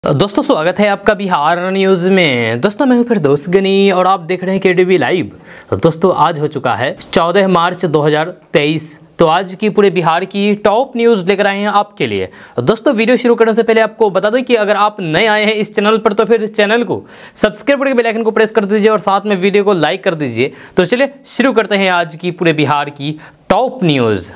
दोस्तों स्वागत है आपका बिहार न्यूज़ में। दोस्तों मैं हूं फिर दोस्त गनी और आप देख रहे हैं केडीवी लाइव। दोस्तों आज हो चुका है 14 मार्च 2023। तो आज की पूरे बिहार की टॉप न्यूज़ लेकर आए हैं आपके लिए। दोस्तों वीडियो शुरू करने से पहले आपको बता दें कि अगर आप नए आए हैं इस चैनल पर तो फिर चैनल को सब्सक्राइब करके बेल आइकन को प्रेस कर दीजिए और साथ में वीडियो को लाइक कर दीजिए। तो चलिए शुरू करते हैं आज की पूरे बिहार की टॉप न्यूज़।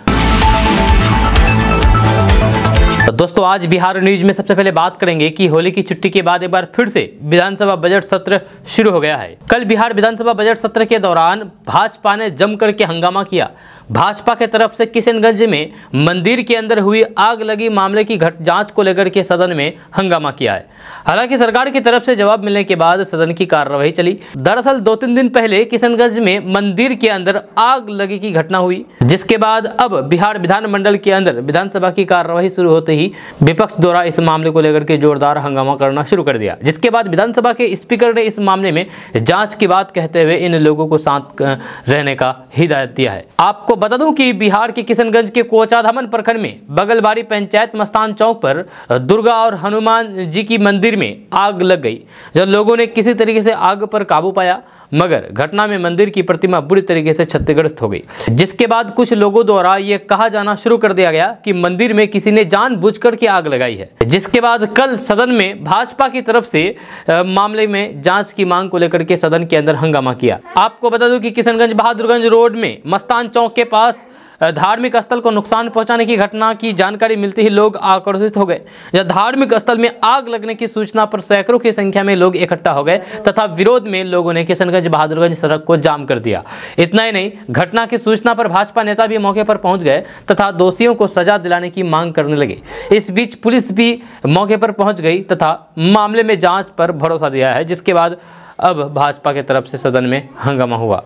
तो दोस्तों आज बिहार न्यूज में सबसे पहले बात करेंगे कि होली की छुट्टी के बाद एक बार फिर से विधानसभा बजट सत्र शुरू हो गया है। कल बिहार विधानसभा बजट सत्र के दौरान भाजपा ने जमकर के हंगामा किया। भाजपा के तरफ से किशनगंज में मंदिर के अंदर हुई आग लगी मामले की जांच को लेकर के सदन में हंगामा किया है। हालांकि सरकार की तरफ से जवाब मिलने के बाद सदन की कार्रवाई चली। दरअसल 2-3 दिन पहले किशनगंज में मंदिर के अंदर आग लगी की घटना हुई, जिसके बाद अब बिहार विधानमंडल के अंदर विधानसभा की कार्रवाई शुरू होते ही विपक्ष द्वारा इस मामले को लेकर के जोरदार हंगामा करना शुरू कर दिया, जिसके बाद विधानसभा के स्पीकर ने इस मामले में जांच की बात कहते हुए इन लोगों को शांत रहने का हिदायत दिया है। आपको बता दूं कि बिहार के किशनगंज के कोचाधामन प्रखंड में बगलबाड़ी पंचायत मस्तान चौक पर दुर्गा और हनुमान जी की मंदिर में आग लग गई। जब लोगों ने किसी तरीके से आग पर काबू पाया, मगर घटना में मंदिर की प्रतिमा बुरी तरीके से क्षतिग्रस्त हो गई, जिसके बाद कुछ लोगों द्वारा यह कहा जाना शुरू कर दिया गया कि मंदिर में किसी ने जानबूझकर के आग लगाई है। जिसके बाद कल सदन में भाजपा की तरफ से मामले में जांच की मांग को लेकर के सदन के अंदर हंगामा किया। आपको बता दूं कि किशनगंज बहादुरगंज रोड में मस्तान चौक के पास धार्मिक स्थल को नुकसान पहुंचाने की घटना की जानकारी मिलते ही लोग आक्रोशित हो गए। जब धार्मिक स्थल में आग लगने की सूचना पर सैकड़ों की संख्या में लोग इकट्ठा हो गए तथा विरोध में लोगों ने किशनगंज बहादुरगंज सड़क को जाम कर दिया। इतना ही नहीं, घटना की सूचना पर भाजपा नेता भी मौके पर पहुंच गए तथा दोषियों को सजा दिलाने की मांग करने लगे। इस बीच पुलिस भी मौके पर पहुंच गई तथा मामले में जांच पर भरोसा दिया है, जिसके बाद अब भाजपा की तरफ से सदन में हंगामा हुआ।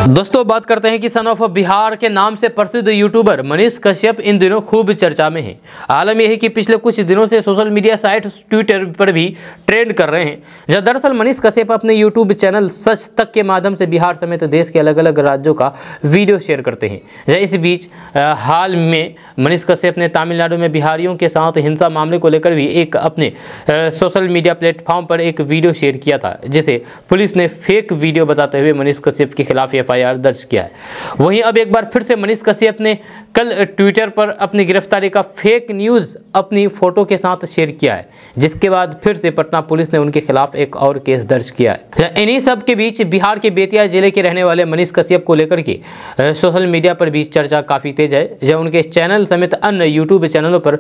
दोस्तों बात करते हैं कि सन ऑफ बिहार के नाम से प्रसिद्ध यूट्यूबर मनीष कश्यप इन दिनों खूब चर्चा में हैं। आलम यह है कि पिछले कुछ दिनों से सोशल मीडिया साइट ट्विटर पर भी ट्रेंड कर रहे हैं। जब दरअसल मनीष कश्यप अपने यूट्यूब चैनल सच तक के माध्यम से बिहार समेत देश के अलग अलग राज्यों का वीडियो शेयर करते हैं। इस बीच हाल में मनीष कश्यप ने तमिलनाडु में बिहारियों के साथ हिंसा मामले को लेकर भी एक अपने सोशल मीडिया प्लेटफॉर्म पर एक वीडियो शेयर किया था, जिसे पुलिस ने फेक वीडियो बताते हुए मनीष कश्यप के खिलाफ FIR दर्ज किया है। वहीं अब एक बार फिर से मनीष कश्यप ने कल ट्विटर पर अपनी गिरफ्तारी का फेक न्यूज अपनी फोटो के साथ शेयर किया है, जिसके बाद फिर से पटना पुलिस ने उनके खिलाफ एक और केस दर्ज किया है। इन्हीं सब के बीच बिहार के बेतिया जिले के रहने वाले मनीष कश्यप को लेकर के सोशल मीडिया पर भी चर्चा काफी तेज है। जब उनके चैनल समेत अन्य यूट्यूब चैनलों पर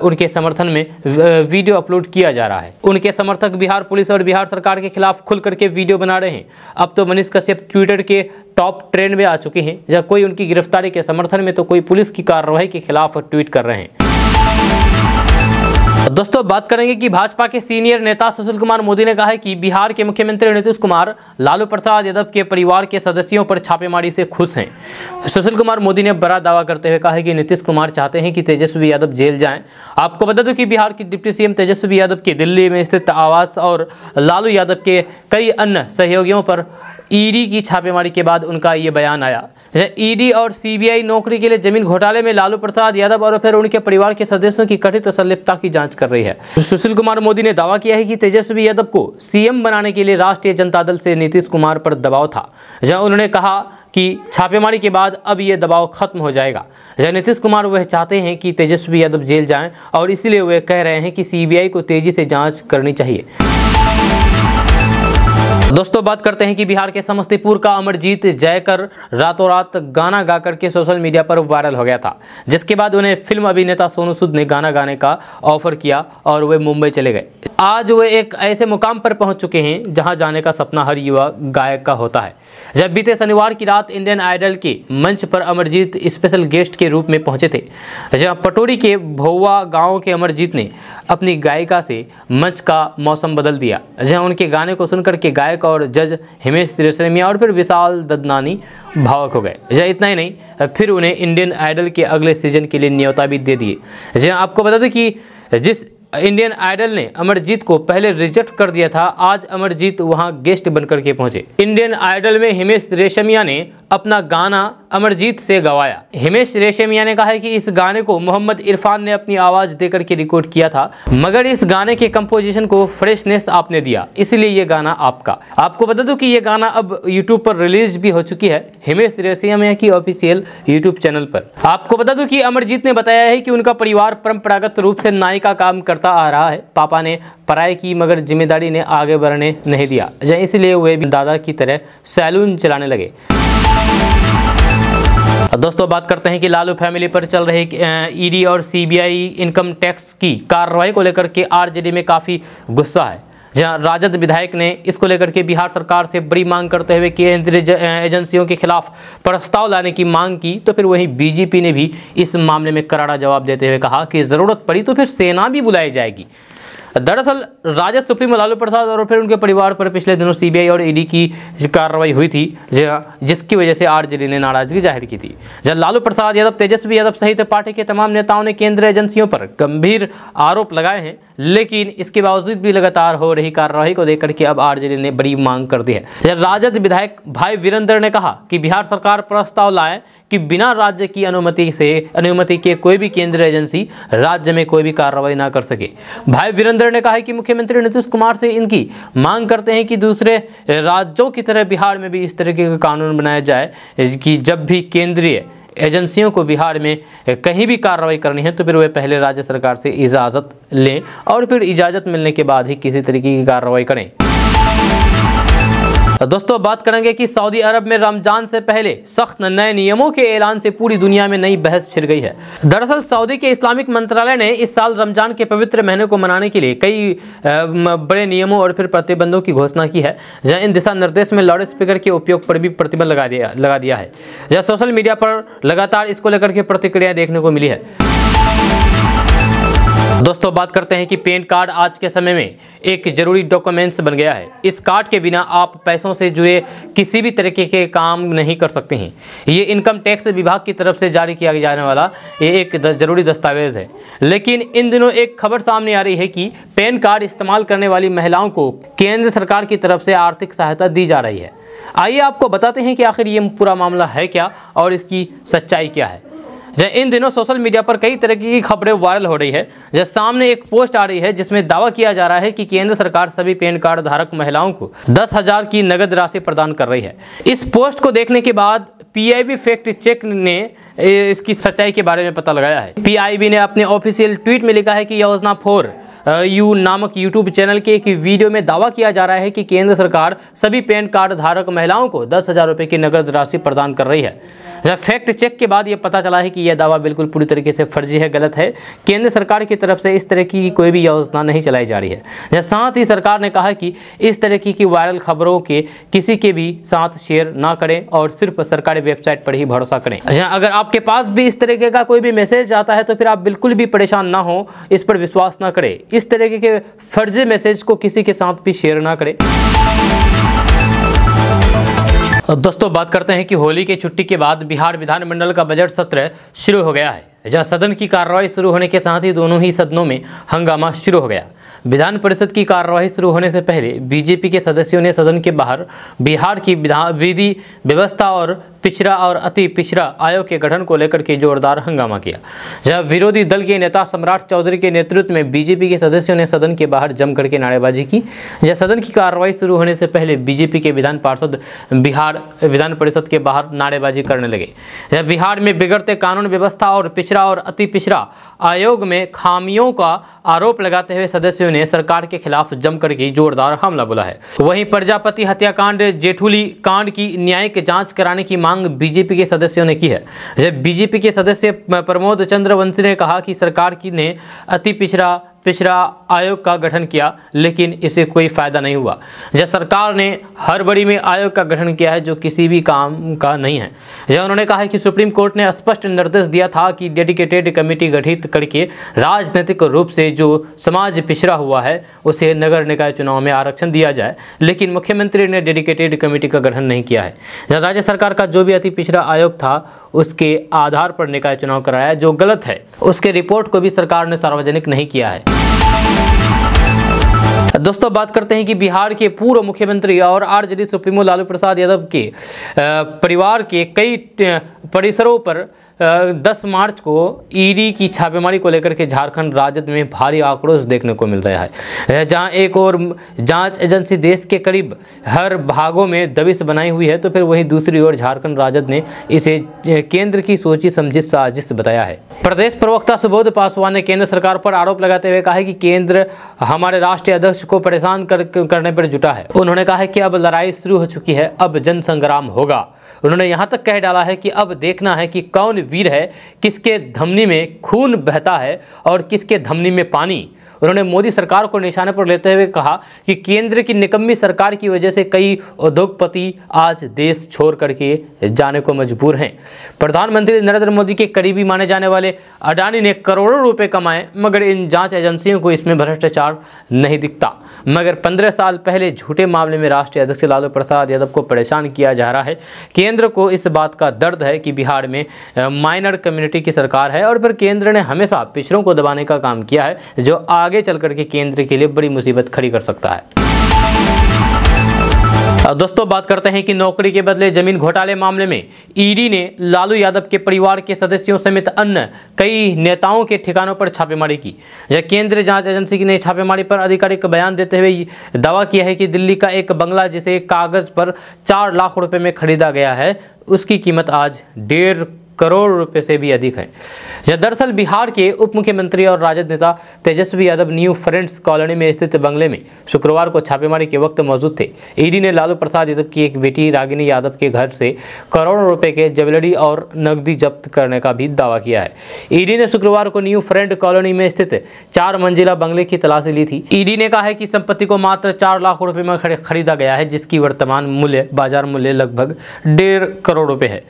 उनके समर्थन में वीडियो अपलोड किया जा रहा है। उनके समर्थक बिहार पुलिस और बिहार सरकार के खिलाफ खुल करके वीडियो बना रहे हैं। अब तो मनीष कश्यप ट्विटर के टॉप ट्रेंड में आ चुके हैं, जब कोई उनकी गिरफ्तारी के समर्थन में तो कोई पुलिस की कार्रवाई के खिलाफ ट्वीट कर रहे हैं। दोस्तों बात करेंगे कि भाजपा के सीनियर नेता सुशील कुमार मोदी ने कहा है कि बिहार के मुख्यमंत्री नीतीश कुमार लालू प्रसाद यादव के परिवार के सदस्यों पर छापेमारी से खुश हैं। सुशील कुमार मोदी ने बड़ा दावा करते हुए कहा है कि नीतीश कुमार चाहते हैं कि तेजस्वी यादव जेल जाएं। आपको बता दूं कि बिहार की डिप्टी CM तेजस्वी यादव के दिल्ली में स्थित आवास और लालू यादव के कई अन्य सहयोगियों पर ED की छापेमारी के बाद उनका ये बयान आया। ED और CBI नौकरी के लिए जमीन घोटाले में लालू प्रसाद यादव और फिर उनके परिवार के सदस्यों की कथित संलिप्तता की जांच कर रही है। सुशील कुमार मोदी ने दावा किया है कि तेजस्वी यादव को CM बनाने के लिए राष्ट्रीय जनता दल से नीतीश कुमार पर दबाव था। जहां उन्होंने कहा कि छापेमारी के बाद अब ये दबाव खत्म हो जाएगा। नीतीश कुमार वह चाहते हैं कि तेजस्वी यादव जेल जाएं और इसीलिए वे कह रहे हैं कि CBI को तेजी से जाँच करनी चाहिए। दोस्तों बात करते हैं कि बिहार के समस्तीपुर का अमरजीत जयकर रातों रात गाना गा करके सोशल मीडिया पर वायरल हो गया था, जिसके बाद उन्हें फिल्म अभिनेता सोनू सूद ने गाना गाने का ऑफर किया और वे मुंबई चले गए। आज वे एक ऐसे मुकाम पर पहुंच चुके हैं जहां जाने का सपना हर युवा गायक का होता है। जब बीते शनिवार की रात इंडियन आइडल के मंच पर अमरजीत स्पेशल गेस्ट के रूप में पहुंचे थे, जहां पटोरी के भौवा गाँव के अमरजीत ने अपनी गायिका से मंच का मौसम बदल दिया। जहां उनके गाने को सुनकर के गायक और जज हिमेश रेशमिया और फिर विशाल ददनानी भावुक हो गए। इतना ही नहीं, फिर उन्हें इंडियन आइडल के अगले सीजन के लिए न्योता भी दे दिए। आपको बता दें कि जिस इंडियन आइडल ने अमरजीत को पहले रिजेक्ट कर दिया था, आज अमरजीत वहां गेस्ट बनकर के पहुंचे। इंडियन आइडल में हिमेश रेशमिया ने अपना गाना अमरजीत से गवाया। हिमेश रेशमिया ने कहा है कि इस गाने को मोहम्मद इरफान ने अपनी आवाज देकर के रिकॉर्ड किया था, मगर इस गाने के कंपोजिशन को फ्रेशनेस आपने दिया, इसलिए ये गाना आपका। आपको बता दूं कि ये गाना अब यूट्यूब पर रिलीज भी हो चुकी है, हिमेश रेशमिया की ऑफिशियल यूट्यूब चैनल पर। आपको बता दूं कि अमरजीत ने बताया है कि उनका परिवार परंपरागत रूप से नाई का काम करता आ रहा है। पापा ने पढ़ाई की मगर जिम्मेदारी ने आगे बढ़ने नहीं दिया, इसलिए वे भी दादा की तरह सैलून चलाने लगे। दोस्तों बात करते हैं कि लालू फैमिली पर चल रहे ईडी और सीबीआई इनकम टैक्स की कार्रवाई को लेकर के आरजेडी में काफ़ी गुस्सा है। जहां राजद विधायक ने इसको लेकर के बिहार सरकार से बड़ी मांग करते हुए केंद्रीय एजेंसियों के खिलाफ प्रस्ताव लाने की मांग की, तो फिर वहीं बीजेपी ने भी इस मामले में करारा जवाब देते हुए कहा कि ज़रूरत पड़ी तो फिर सेना भी बुलाई जाएगी। दरअसल राजद सुप्रीमो लालू प्रसाद और फिर उनके परिवार पर पिछले दिनों सीबीआई और ईडी की कार्रवाई हुई थी, जिसकी वजह से आरजेडी ने नाराजगी जाहिर की थी। जब लालू प्रसाद यादव, तेजस्वी यादव सहित पार्टी के तमाम नेताओं ने केंद्रीय एजेंसियों पर गंभीर आरोप लगाए हैं, लेकिन इसके बावजूद भी लगातार हो रही कार्रवाई को लेकर के अब आरजेडी ने बड़ी मांग कर दी है। राजद विधायक भाई वीरेंद्र ने कहा कि बिहार सरकार प्रस्ताव लाए कि बिना राज्य की अनुमति के कोई भी केंद्रीय एजेंसी राज्य में कोई भी कार्रवाई ना कर सके। भाई वीरेंद्र ने कहा कि मुख्यमंत्री नीतीश कुमार से इनकी मांग करते हैं कि दूसरे राज्यों की तरह बिहार में भी इस तरीके का कानून बनाया जाए कि जब भी केंद्रीय एजेंसियों को बिहार में कहीं भी कार्रवाई करनी है तो फिर वे पहले राज्य सरकार से इजाज़त लें और फिर इजाज़त मिलने के बाद ही किसी तरीके की कार्रवाई करें। दोस्तों बात करेंगे कि सऊदी अरब में रमजान से पहले सख्त नए नियमों के ऐलान से पूरी दुनिया में नई बहस छिड़ गई है। दरअसल सऊदी के इस्लामिक मंत्रालय ने इस साल रमजान के पवित्र महीने को मनाने के लिए कई बड़े नियमों और फिर प्रतिबंधों की घोषणा की है। जहां इन दिशा निर्देश में लाउड स्पीकर के उपयोग पर भी प्रतिबंध लगा दिया है। जहां सोशल मीडिया पर लगातार इसको लेकर के प्रतिक्रिया देखने को मिली है। दोस्तों बात करते हैं कि पैन कार्ड आज के समय में एक जरूरी डॉक्यूमेंट्स बन गया है। इस कार्ड के बिना आप पैसों से जुड़े किसी भी तरीके के काम नहीं कर सकते हैं। ये इनकम टैक्स विभाग की तरफ से जारी किया जाने वाला ये एक जरूरी दस्तावेज है। लेकिन इन दिनों एक खबर सामने आ रही है कि पैन कार्ड इस्तेमाल करने वाली महिलाओं को केंद्र सरकार की तरफ से आर्थिक सहायता दी जा रही है। आइए आपको बताते हैं कि आखिर ये पूरा मामला है क्या और इसकी सच्चाई क्या है। इन दिनों सोशल मीडिया पर कई तरह की खबरें वायरल हो रही है। जैसे सामने एक पोस्ट आ रही है जिसमें दावा किया जा रहा है कि केंद्र सरकार सभी पैन कार्ड धारक महिलाओं को 10,000 की नगद राशि प्रदान कर रही है। इस पोस्ट को देखने के बाद पीआईबी फैक्ट चेक ने इसकी सच्चाई के बारे में पता लगाया है। पीआईबी ने अपने ऑफिशियल ट्वीट में लिखा है कि योजना 4U नामक यूट्यूब चैनल के एक वीडियो में दावा किया जा रहा है कि केंद्र सरकार सभी पैन कार्ड धारक महिलाओं को 10,000 रुपये की नगद राशि प्रदान कर रही है। फैक्ट चेक के बाद यह पता चला है कि यह दावा बिल्कुल पूरी तरीके से फर्जी है, गलत है। केंद्र सरकार की तरफ से इस तरह की कोई भी योजना नहीं चलाई जा रही है। साथ ही सरकार ने कहा कि इस तरह की वायरल खबरों के किसी के भी साथ शेयर ना करें और सिर्फ सरकारी वेबसाइट पर ही भरोसा करें। अगर आपके पास भी इस तरीके का कोई भी मैसेज आता है तो फिर आप बिल्कुल भी परेशान ना हो, इस पर विश्वास ना करें। इस तरीके के फर्जी मैसेज को किसी के साथ भी शेयर ना करें। दोस्तों बात करते हैं कि होली की छुट्टी के बाद बिहार विधानमंडल का बजट सत्र शुरू हो गया है। जहां सदन की कार्रवाई शुरू होने के साथ ही दोनों ही सदनों में हंगामा शुरू हो गया। विधान परिषद की कार्रवाई शुरू होने से पहले बीजेपी के सदस्यों ने सदन के बाहर बिहार की विधि व्यवस्था और पिछड़ा और अति पिछड़ा आयोग के गठन को लेकर के जोरदार हंगामा किया। जहां विरोधी दल के नेता सम्राट चौधरी के नेतृत्व में बीजेपी के सदस्यों ने सदन के बाहर जमकर के नारेबाजी की। जहां सदन की कार्रवाई शुरू होने से पहले बीजेपी के विधान पार्षद बिहार विधान परिषद के बाहर नारेबाजी करने लगे। जहां बिहार में बिगड़ते कानून व्यवस्था और पिछड़ा और अति पिछड़ा आयोग में खामियों का आरोप लगाते हुए सदस्यों ने सरकार के खिलाफ जमकर के जोरदार हमला बोला है। वहीं प्रजापति हत्याकांड, जेठुली कांड की न्यायिक जांच कराने की मांग बीजेपी के सदस्यों ने की है। जब बीजेपी के सदस्य प्रमोद चंद्र वंशी ने कहा कि सरकार की ने अति पिछड़ा आयोग का गठन किया लेकिन इसे कोई फायदा नहीं हुआ। जब सरकार ने हड़बड़ी में आयोग का गठन किया है जो किसी भी काम का नहीं है। जब उन्होंने कहा है कि सुप्रीम कोर्ट ने स्पष्ट निर्देश दिया था कि डेडिकेटेड कमेटी गठित करके राजनीतिक रूप से जो समाज पिछड़ा हुआ है उसे नगर निकाय चुनाव में आरक्षण दिया जाए, लेकिन मुख्यमंत्री ने डेडिकेटेड कमेटी का गठन नहीं किया है। जब राज्य सरकार का जो भी अति पिछड़ा आयोग था उसके आधार पर निकाय चुनाव कराया जो गलत है, उसके रिपोर्ट को भी सरकार ने सार्वजनिक नहीं किया है। दोस्तों बात करते हैं कि बिहार के पूर्व मुख्यमंत्री और आरजेडी सुप्रीमो लालू प्रसाद यादव के परिवार के कई परिसरों पर 10 मार्च को ईडी की छापेमारी को लेकर के झारखंड राजद में भारी आक्रोश देखने को मिल रहा है। जहां एक और जांच एजेंसी देश के करीब हर भागों में दबिश बनाई हुई है, तो फिर वहीं दूसरी ओर झारखंड राजद ने इसे केंद्र की सोची समझी साजिश बताया है। प्रदेश प्रवक्ता सुबोध पासवान ने केंद्र सरकार पर आरोप लगाते हुए कहा है कि केंद्र हमारे राष्ट्रीय अध्यक्ष को परेशान करने पर जुटा है। उन्होंने कहा है कि अब लड़ाई शुरू हो चुकी है, अब जन संग्राम होगा। उन्होंने यहाँ तक कह डाला है कि अब देखना है कि कौन वीर है, किसके धमनी में खून बहता है और किसके धमनी में पानी। उन्होंने मोदी सरकार को निशाने पर लेते हुए कहा कि केंद्र की निकम्मी सरकार की वजह से कई उद्योगपति आज देश छोड़ करके जाने को मजबूर हैं। प्रधानमंत्री नरेंद्र मोदी के करीबी माने जाने वाले अडानी ने करोड़ों रुपए कमाए, मगर इन जांच एजेंसियों को इसमें भ्रष्टाचार नहीं दिखता। मगर 15 साल पहले झूठे मामले में राष्ट्रीय अध्यक्ष लालू प्रसाद यादव को परेशान किया जा रहा है। केंद्र को इस बात का दर्द है कि बिहार में माइनर कम्युनिटी की सरकार है और फिर केंद्र ने हमेशा पिछड़ों को दबाने का काम किया है, जो आगे चल करके केंद्र के लिए बड़ी मुसीबत खड़ी कर सकता है। दोस्तों बात करते हैं कि नौकरी के बदले जमीन घोटाले मामले में ईडी ने लालू यादव के परिवार के सदस्यों समेत अन्य कई नेताओं के ठिकानों पर छापेमारी की। यह केंद्रीय जांच एजेंसी ने छापेमारी पर आधिकारिक बयान देते हुए दावा किया है कि दिल्ली का एक बंगला, जिसे कागज पर 4 लाख रुपए में खरीदा गया है, उसकी कीमत आज 1.5 करोड़ रुपए से भी अधिक है। यह दरअसल बिहार के उप मुख्यमंत्री और राजद नेता Tejashwi Yadav new friends colony में स्थित बंगले में शुक्रवार को छापेमारी के वक्त मौजूद थे। ईडी ने लालू प्रसाद यादव की एक बेटी रागिनी यादव के घर से करोड़ों रुपए के ज्वेलरी और नकदी जब्त करने का भी दावा किया है। ईडी ने शुक्रवार को न्यू फ्रेंड कॉलोनी में स्थित 4 मंजिला बंगले की तलाशी ली थी। ईडी ने कहा है कि संपत्ति को मात्र 4 लाख रुपए में खरीदा गया है, जिसकी वर्तमान मूल्य बाजार मूल्य लगभग 1.5 करोड़ रुपए है।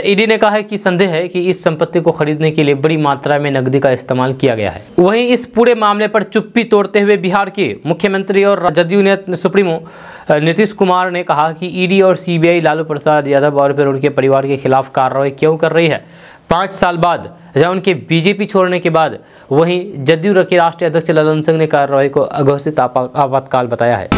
ईडी ने कहा है कि संदेह है कि इस संपत्ति को खरीदने के लिए बड़ी मात्रा में नकदी का इस्तेमाल किया गया है। वहीं इस पूरे मामले पर चुप्पी तोड़ते हुए बिहार के मुख्यमंत्री और जदयू नेता सुप्रीमो नीतीश कुमार ने कहा कि ईडी और सीबीआई लालू प्रसाद यादव और फिर उनके परिवार के खिलाफ कार्रवाई क्यों कर रही है। 5 साल बाद जब उनके बीजेपी छोड़ने के बाद वहीं जदयू के राष्ट्रीय अध्यक्ष ललन सिंह ने कार्रवाई को अघोषित आपातकाल बताया है।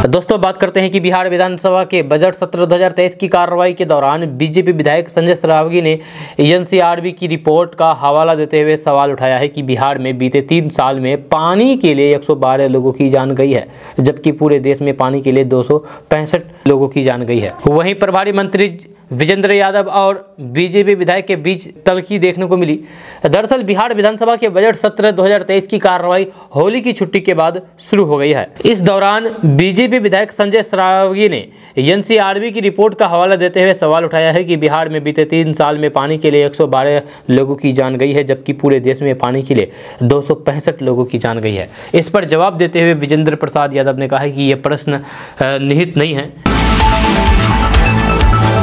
दोस्तों बात करते हैं कि बिहार विधानसभा के बजट सत्र 2023 की कार्रवाई के दौरान बीजेपी विधायक संजय सरावगी ने एनसीआरबी की रिपोर्ट का हवाला देते हुए सवाल उठाया है कि बिहार में बीते 3 साल में पानी के लिए 112 लोगों की जान गई है, जबकि पूरे देश में पानी के लिए 265 लोगों की जान गई है। वहीं प्रभारी मंत्री विजेंद्र यादव और बीजेपी विधायक के बीच तल्खी देखने को मिली। दरअसल बिहार विधानसभा के बजट सत्र 2023 की कार्रवाई होली की छुट्टी के बाद शुरू हो गई है। इस दौरान बीजेपी विधायक संजय सरावगी ने एनसीआरबी की रिपोर्ट का हवाला देते हुए सवाल उठाया है कि बिहार में बीते 3 साल में पानी के लिए 112 लोगों की जान गई है, जबकि पूरे देश में पानी के लिए 265 लोगों की जान गई है। इस पर जवाब देते हुए विजेंद्र प्रसाद यादव ने कहा कि यह प्रश्न निहित नहीं है।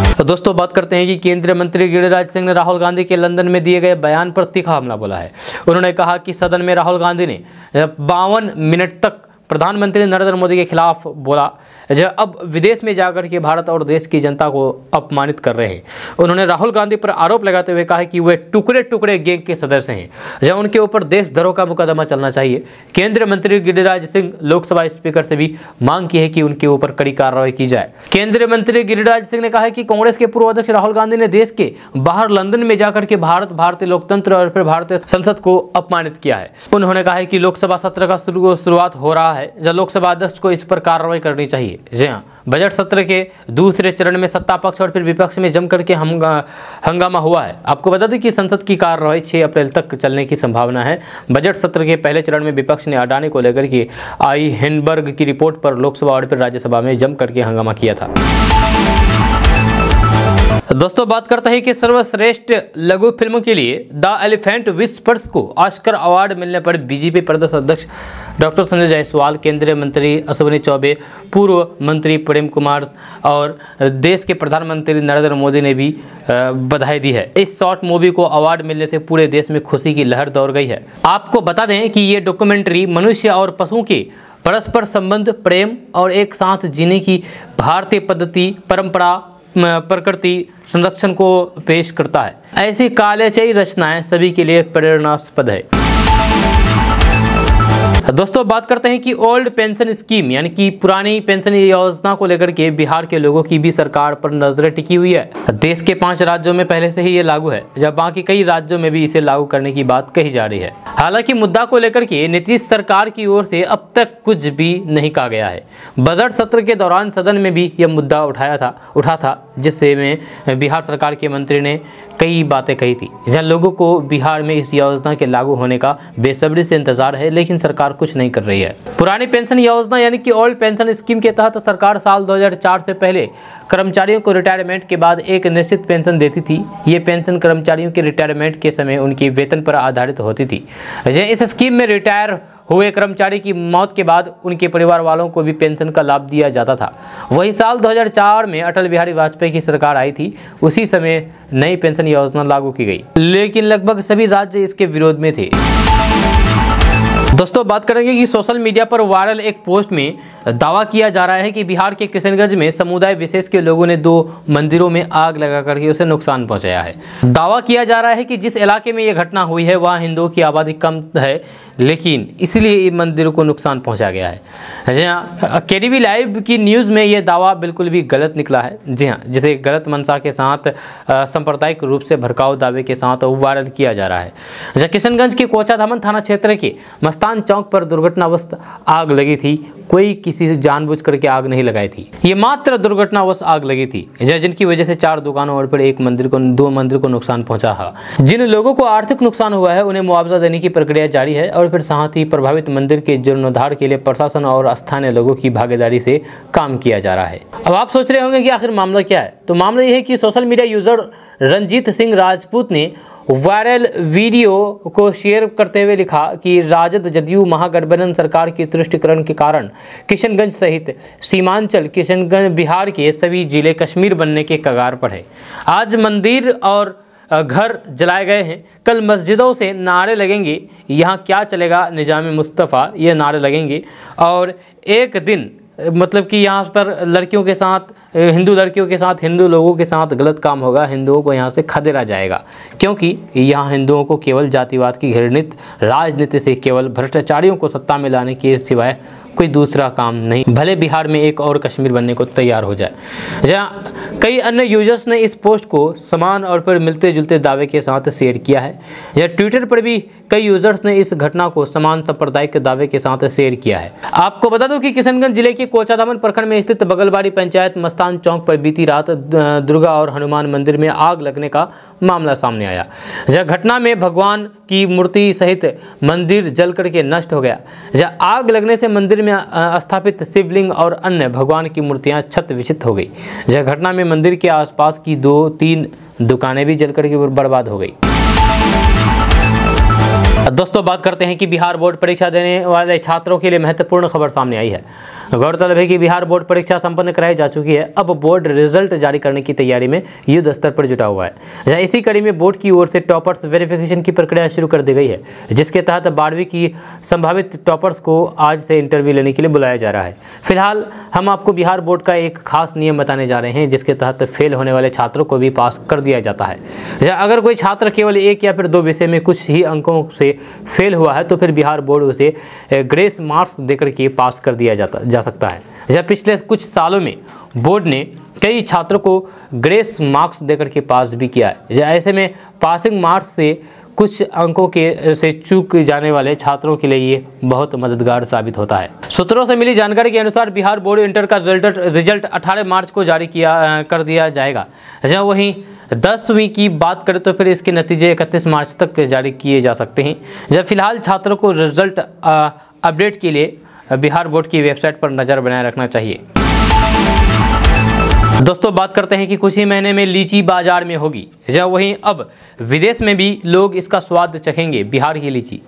तो दोस्तों बात करते हैं कि केंद्रीय मंत्री गिरिराज सिंह ने राहुल गांधी के लंदन में दिए गए बयान पर तीखा हमला बोला है। उन्होंने कहा कि सदन में राहुल गांधी ने 52 मिनट तक प्रधानमंत्री नरेंद्र मोदी के खिलाफ बोला, जो अब विदेश में जाकर के भारत और देश की जनता को अपमानित कर रहे हैं। उन्होंने राहुल गांधी पर आरोप लगाते हुए कहा कि वे टुकड़े टुकड़े गैंग के सदस्य हैं, जब उनके ऊपर देशद्रोह का मुकदमा चलना चाहिए। केंद्रीय मंत्री गिरिराज सिंह लोकसभा स्पीकर से भी मांग की है कि उनके ऊपर कड़ी कार्रवाई की जाए। केंद्रीय मंत्री गिरिराज सिंह ने कहा है कि कांग्रेस के पूर्व अध्यक्ष राहुल गांधी ने देश के बाहर लंदन में जाकर के भारतीय लोकतंत्र और फिर भारतीय संसद को अपमानित किया है। उन्होंने कहा है कि लोकसभा सत्र का शुरुआत हो रहा है, जब लोकसभा अध्यक्ष को इस पर कार्रवाई करनी चाहिए। जी हाँ, बजट सत्र के दूसरे चरण में सत्ता पक्ष और फिर विपक्ष में जम करके हंगामा हुआ है। आपको बता दें कि संसद की कार्रवाई 6 अप्रैल तक चलने की संभावना है। बजट सत्र के पहले चरण में विपक्ष ने अडानी को लेकर के आई हिंडनबर्ग की रिपोर्ट पर लोकसभा और फिर राज्यसभा में जम करके हंगामा किया था। दोस्तों बात करते हैं कि सर्वश्रेष्ठ लघु फिल्मों के लिए द एलिफेंट विस्पर्स को ऑस्कर अवार्ड मिलने पर बीजेपी प्रदेश अध्यक्ष डॉक्टर संजय जायसवाल, केंद्रीय मंत्री अश्विनी चौबे, पूर्व मंत्री प्रेम कुमार और देश के प्रधानमंत्री नरेंद्र मोदी ने भी बधाई दी है। इस शॉर्ट मूवी को अवार्ड मिलने से पूरे देश में खुशी की लहर दौड़ गई है। आपको बता दें कि ये डॉक्यूमेंट्री मनुष्य और पशुओं के परस्पर संबंध, प्रेम और एक साथ जीने की भारतीय पद्धति, परंपरा, प्रकृति संरक्षण को पेश करता है। ऐसी कालजयी रचनाएं सभी के लिए प्रेरणास्पद है। दोस्तों बात करते हैं कि ओल्ड पेंशन स्कीम यानी कि पुरानी पेंशन योजना को लेकर के बिहार के लोगों की भी सरकार पर नजरें टिकी हुई है। देश के 5 राज्यों में पहले से ही ये लागू है, जब बाकी कई राज्यों में भी इसे लागू करने की बात कही जा रही है। हालांकि मुद्दा को लेकर के नीतीश सरकार की ओर से अब तक कुछ भी नहीं कहा गया है। बजट सत्र के दौरान सदन में भी यह मुद्दा उठा था जिससे में बिहार सरकार के मंत्री ने कई बातें कही थी, जहां लोगों को बिहार में इस योजना के लागू होने का बेसब्री से इंतजार है, लेकिन सरकार कुछ नहीं कर रही है। पुरानी पेंशन योजना यानी कि ओल्ड पेंशन स्कीम के तहत सरकार साल 2004 से पहले कर्मचारियों को रिटायरमेंट के बाद एक निश्चित पेंशन देती थी। ये पेंशन कर्मचारियों के रिटायरमेंट के समय उनके वेतन पर आधारित होती थी। इस स्कीम में रिटायर हुए कर्मचारी की मौत के बाद उनके परिवार वालों को भी पेंशन का लाभ दिया जाता था। वही साल 2004 में अटल बिहारी वाजपेयी की सरकार आई थी, उसी समय नई पेंशन योजना लागू की गई, लेकिन लगभग सभी राज्य इसके विरोध में थे। दोस्तों बात करेंगे कि सोशल मीडिया पर वायरल एक पोस्ट में दावा किया जा रहा है कि बिहार के किशनगंज में समुदाय विशेष के लोगों ने 2 मंदिरों में आग लगा करके उसे नुकसान पहुंचाया है। दावा किया जा रहा है कि जिस इलाके में यह घटना हुई है वहाँ हिंदुओं की आबादी कम है, लेकिन इसलिए इन मंदिरों को नुकसान पहुंचा गया है। जी हाँ, केडीवी लाइव की न्यूज़ में यह दावा बिल्कुल भी गलत निकला है। जी हाँ, जिसे गलत मंशा के साथ सांप्रदायिक रूप से भड़काऊ दावे के साथ वायरल किया जा रहा है। जहाँ किशनगंज के कोचाधामन थाना क्षेत्र के मस्तान चौक पर दुर्घटनावश आग लगी थी। कोई किसी से जानबूझ करके आग नहीं लगाई थी, ये मात्र दुर्घटनावश आग लगी थी, जिनकी वजह से 4 दुकानों और पर 2 मंदिर को नुकसान पहुंचा है। जिन लोगों को आर्थिक नुकसान हुआ है उन्हें मुआवजा देने की प्रक्रिया जारी है और फिर साथ ही प्रभावित मंदिर के जीर्णोद्धार के लिए प्रशासन और स्थानीय लोगों की भागीदारी से काम किया जा रहा है। अब आप सोच रहे होंगे कि आखिर मामला क्या है, तो मामला यह है कि social media user Ranjit Singh Rajput ने वायरल वीडियो को शेयर करते हुए लिखा कि राजद जदयू महागठबंधन सरकार की तुष्टिकरण के कारण किशनगंज सहित सीमांचल किशनगंज बिहार के सभी जिले कश्मीर बनने के कगार पर है। आज मंदिर और घर जलाए गए हैं, कल मस्जिदों से नारे लगेंगे, यहाँ क्या चलेगा निजाम मुस्तफ़ा, ये नारे लगेंगे। और एक दिन मतलब कि यहाँ पर लड़कियों के साथ, हिंदू लड़कियों के साथ, हिंदू लोगों के साथ गलत काम होगा, हिंदुओं को यहाँ से खदेड़ा जाएगा, क्योंकि यहाँ हिंदुओं को केवल जातिवाद की घृणित राजनीति से, केवल भ्रष्टाचारियों को सत्ता में लाने के सिवाय कोई दूसरा काम नहीं, भले बिहार में एक और कश्मीर बनने को तैयार हो जाए। जहाँ कई अन्य यूजर्स ने इस पोस्ट को समान और फिर मिलते जुलते दावे के साथ शेयर किया है। या ट्विटर पर भी कई यूजर्स ने इस घटना को समान सांप्रदायिक दावे के साथ शेयर किया है। आपको बता दूं कि किशनगंज जिले के कोचाधामन प्रखंड में स्थित बगलबाड़ी पंचायत मस्तान चौक पर बीती रात दुर्गा और हनुमान मंदिर में आग लगने का मामला सामने आया। जहाँ घटना में भगवान की मूर्ति सहित मंदिर जल करके नष्ट हो गया। जहाँ आग लगने से मंदिर में स्थापित शिवलिंग और अन्य भगवान की मूर्तियां छत विक्षिप्त हो गई। यह घटना में मंदिर के आसपास की 2-3 दुकानें भी जलकर के बर्बाद हो गई। दोस्तों बात करते हैं कि बिहार बोर्ड परीक्षा देने वाले छात्रों के लिए महत्वपूर्ण खबर सामने आई है। गौरतलब है कि बिहार बोर्ड परीक्षा संपन्न कराई जा चुकी है। अब बोर्ड रिजल्ट जारी करने की तैयारी में युद्ध स्तर पर जुटा हुआ है। इसी कड़ी में बोर्ड की ओर से टॉपर्स वेरिफिकेशन की प्रक्रिया शुरू कर दी गई है, जिसके तहत 12वीं की संभावित टॉपर्स को आज से इंटरव्यू लेने के लिए बुलाया जा रहा है। फिलहाल हम आपको बिहार बोर्ड का एक खास नियम बताने जा रहे हैं, जिसके तहत फेल होने वाले छात्रों को भी पास कर दिया जाता है। अगर कोई छात्र केवल 1 या फिर 2 विषय में कुछ ही अंकों से फेल हुआ है तो फिर बिहार बोर्ड उसे ग्रेस मार्क्स देकर के पास कर दिया जा सकता है। जब पिछले कुछ सालों में बोर्ड ने कई छात्रों को ग्रेस मार्क्स देकर के पास भी किया है। ऐसे में पासिंग मार्क्स से कुछ अंकों के से चूक जाने वाले छात्रों के लिए ये बहुत मददगार साबित होता है। सूत्रों से मिली जानकारी के अनुसार बिहार बोर्ड इंटर का रिजल्ट 18 मार्च को जारी कर दिया जाएगा। जहाँ वहीं 10वीं की बात करें तो फिर इसके नतीजे 31 मार्च तक जारी किए जा सकते हैं। जब फिलहाल छात्रों को रिजल्ट अपडेट के लिए बिहार बोर्ड की वेबसाइट पर नज़र बनाए रखना चाहिए। दोस्तों बात करते हैं कि कुछ ही महीने में लीची बाजार में होगी। जब वहीं अब विदेश में भी लोग इसका स्वाद चखेंगे, बिहार की लीची।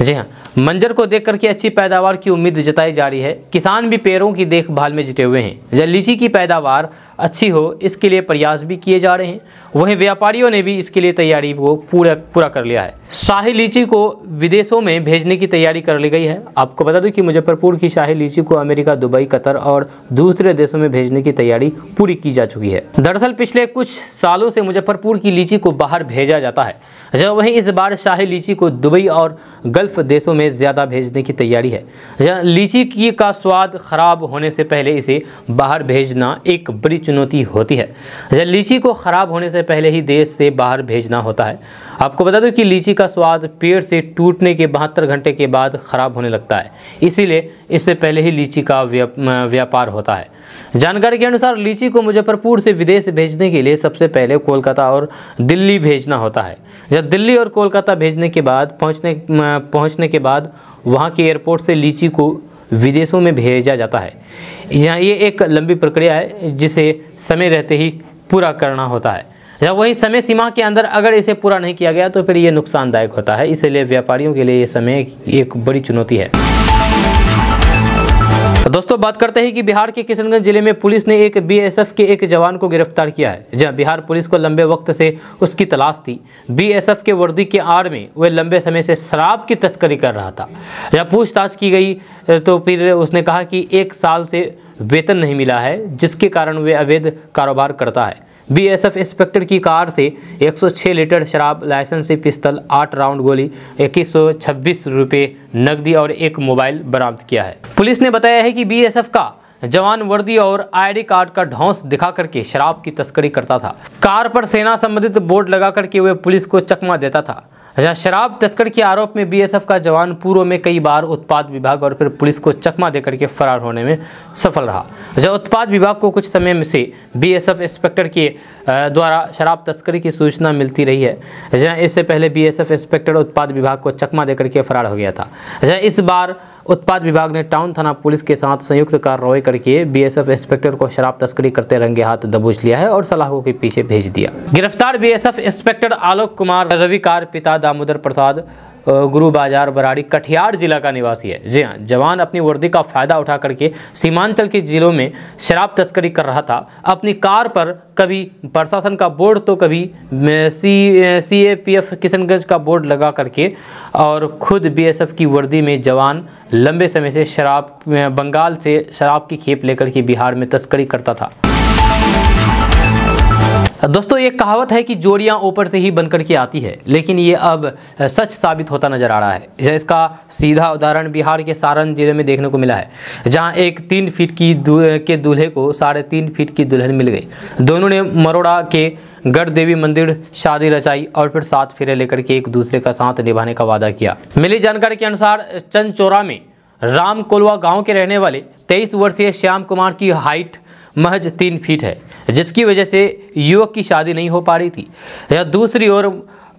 जी हाँ, मंजर को देख करके अच्छी पैदावार की उम्मीद जताई जा रही है। किसान भी पेड़ों की देखभाल में जुटे हुए हैं। जब लीची की पैदावार अच्छी हो इसके लिए प्रयास भी किए जा रहे हैं। वहीं व्यापारियों ने भी इसके लिए तैयारी को पूरा कर लिया है। शाही लीची को विदेशों में भेजने की तैयारी कर ली गई है। आपको बता दूं कि मुजफ्फरपुर की शाही लीची को अमेरिका, दुबई, कतर और दूसरे देशों में भेजने की तैयारी पूरी की जा चुकी है। दरअसल पिछले कुछ सालों से मुजफ्फरपुर की लीची को बाहर भेजा जाता है, जब वहीं इस बार शाही लीची को दुबई और गल्फ देशों में ज़्यादा भेजने की तैयारी है। लीची की का स्वाद खराब होने से पहले इसे बाहर भेजना एक बड़ी चुनौती होती है। लीची को ख़राब होने से पहले ही देश से बाहर भेजना होता है। आपको बता दूं कि लीची का स्वाद पेड़ से टूटने के 72 घंटे के बाद ख़राब होने लगता है, इसीलिए इससे पहले ही लीची का व्यापार होता है। जानकारी के अनुसार लीची को मुजफ्फरपुर से विदेश भेजने के लिए सबसे पहले कोलकाता और दिल्ली भेजना होता है। जब दिल्ली और कोलकाता भेजने के बाद पहुंचने के बाद वहां के एयरपोर्ट से लीची को विदेशों में भेजा जाता है। यहाँ ये एक लंबी प्रक्रिया है जिसे समय रहते ही पूरा करना होता है। जब वही समय सीमा के अंदर अगर इसे पूरा नहीं किया गया तो फिर ये नुकसानदायक होता है, इसलिए व्यापारियों के लिए ये समय एक बड़ी चुनौती है। तो दोस्तों बात करते हैं कि बिहार के किशनगंज जिले में पुलिस ने एक बीएसएफ के एक जवान को गिरफ्तार किया है। जहां बिहार पुलिस को लंबे वक्त से उसकी तलाश थी। बीएसएफ के वर्दी के आड़ में वह लंबे समय से शराब की तस्करी कर रहा था। जब पूछताछ की गई तो फिर उसने कहा कि 1 साल से वेतन नहीं मिला है, जिसके कारण वे अवैध कारोबार करता है। बीएसएफ इंस्पेक्टर की कार से 106 लीटर शराब, लाइसेंसी पिस्तल, 8 राउंड गोली, 2126 रुपये नकदी और एक मोबाइल बरामद किया है। पुलिस ने बताया है कि बीएसएफ का जवान वर्दी और आईडी कार्ड का ढौंस दिखा करके शराब की तस्करी करता था। कार पर सेना संबंधित बोर्ड लगा करके वह पुलिस को चकमा देता था। शराब तस्कर के आरोप में बीएसएफ का जवान पूर्व में कई बार उत्पाद विभाग और फिर पुलिस को चकमा देकर के फरार होने में सफल रहा। जब उत्पाद विभाग को कुछ समय से बीएसएफ इंस्पेक्टर के द्वारा शराब तस्करी की सूचना मिलती रही है। जहाँ इससे पहले बीएसएफ इंस्पेक्टर उत्पाद विभाग को चकमा देकर के फरार हो गया था। जहाँ इस बार उत्पाद विभाग ने टाउन थाना पुलिस के साथ संयुक्त कार्रवाई करके बीएसएफ इंस्पेक्टर को शराब तस्करी करते रंगे हाथ दबोच लिया है और सलाखों के पीछे भेज दिया। गिरफ्तार बीएसएफ इंस्पेक्टर आलोक कुमार रविकार पिता दामोदर प्रसाद गुरु बाजार बराड़ी कटिहार जिला का निवासी है। जी हाँ, जवान अपनी वर्दी का फायदा उठा करके सीमांचल के जिलों में शराब तस्करी कर रहा था। अपनी कार पर कभी प्रशासन का बोर्ड तो कभी CAPF किशनगंज का बोर्ड लगा करके और खुद बीएसएफ की वर्दी में जवान लंबे समय से बंगाल से शराब की खेप लेकर के बिहार में तस्करी करता था। दोस्तों एक कहावत है कि जोड़ियां ऊपर से ही बनकर के आती है, लेकिन ये अब सच साबित होता नजर आ रहा है। इसका सीधा उदाहरण बिहार के सारण जिले में देखने को मिला है, जहां एक 3 फीट के दूल्हे को 3.5 फीट की दुल्हन मिल गई। दोनों ने मरोड़ा के गढ़ देवी मंदिर शादी रचाई और फिर 7 फेरे लेकर के एक दूसरे का साथ निभाने का वादा किया। मिली जानकारी के अनुसार चंदचोरा में राम कोलवा गाँव के रहने वाले 23 वर्षीय श्याम कुमार की हाइट महज 3 फीट है, जिसकी वजह से युवक की शादी नहीं हो पा रही थी। या दूसरी ओर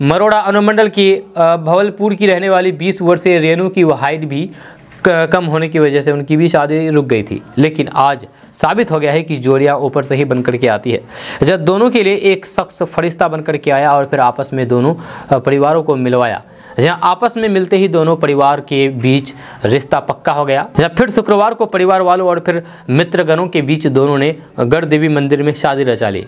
मरोड़ा अनुमंडल की भवलपुर की रहने वाली 20 वर्षीय रेणु की हाइट भी कम होने की वजह से उनकी भी शादी रुक गई थी। लेकिन आज साबित हो गया है कि जोड़ियां ऊपर से ही बनकर के आती है। जब दोनों के लिए एक शख्स फरिश्ता बनकर के आया और फिर आपस में दोनों परिवारों को मिलवाया। जहां आपस में मिलते ही दोनों परिवार के बीच रिश्ता पक्का हो गया। जब फिर शुक्रवार को परिवार वालों और फिर मित्रगणों के बीच दोनों ने गढ़ देवी मंदिर में शादी रचा ली।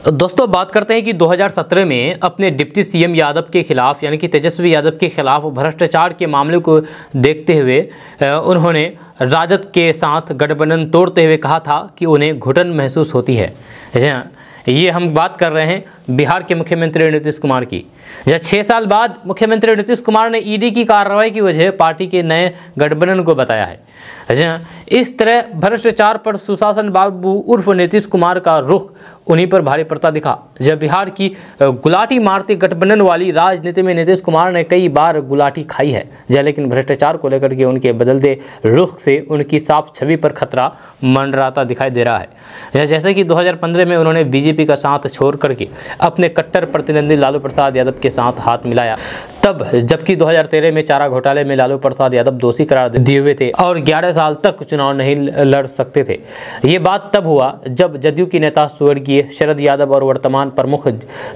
दोस्तों बात करते हैं कि 2017 में अपने डिप्टी सीएम यादव के खिलाफ यानी कि तेजस्वी यादव के खिलाफ भ्रष्टाचार के मामले को देखते हुए उन्होंने राजद के साथ गठबंधन तोड़ते हुए कहा था कि उन्हें घुटन महसूस होती है। ये हम बात कर रहे हैं बिहार के मुख्यमंत्री नीतीश कुमार की। 6 साल बाद मुख्यमंत्री नीतीश कुमार ने ईडी की कार्रवाई की वजह पार्टी के नए गठबंधन को बताया है। इस तरह भ्रष्टाचार पर सुशासन बाबू उर्फ नीतीश कुमार का रुख उन्हीं पर भारी पड़ता दिखा। जब बिहार की गुलाटी मारती गठबंधन वाली राजनीति में नीतीश कुमार ने कई बार गुलाटी खाई है, लेकिन भ्रष्टाचार को लेकर के उनके बदलते रुख से उनकी साफ छवि पर खतरा मंडराता दिखाई दे रहा है। जैसे कि 2015 में उन्होंने बीजेपी का साथ छोड़ करके अपने कट्टर प्रतिद्वंदी लालू प्रसाद यादव के साथ हाथ मिलाया, तब जबकि 2013 में चारा घोटाले में लालू प्रसाद यादव दोषी करार दिए हुए थे और 11 साल तक चुनाव नहीं लड़ सकते थे। ये बात तब हुआ जब जदयू के नेता स्वर्गीय शरद यादव और वर्तमान प्रमुख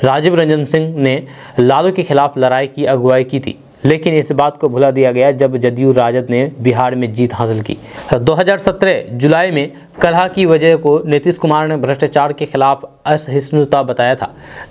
राजीव रंजन सिंह ने लालू के खिलाफ लड़ाई की अगुवाई की थी। लेकिन इस बात को भुला दिया गया जब जदयू राजद ने बिहार में जीत हासिल की। 2017 जुलाई में कलह की वजह को नीतीश कुमार ने भ्रष्टाचार के खिलाफ असहिष्णुता बताया था।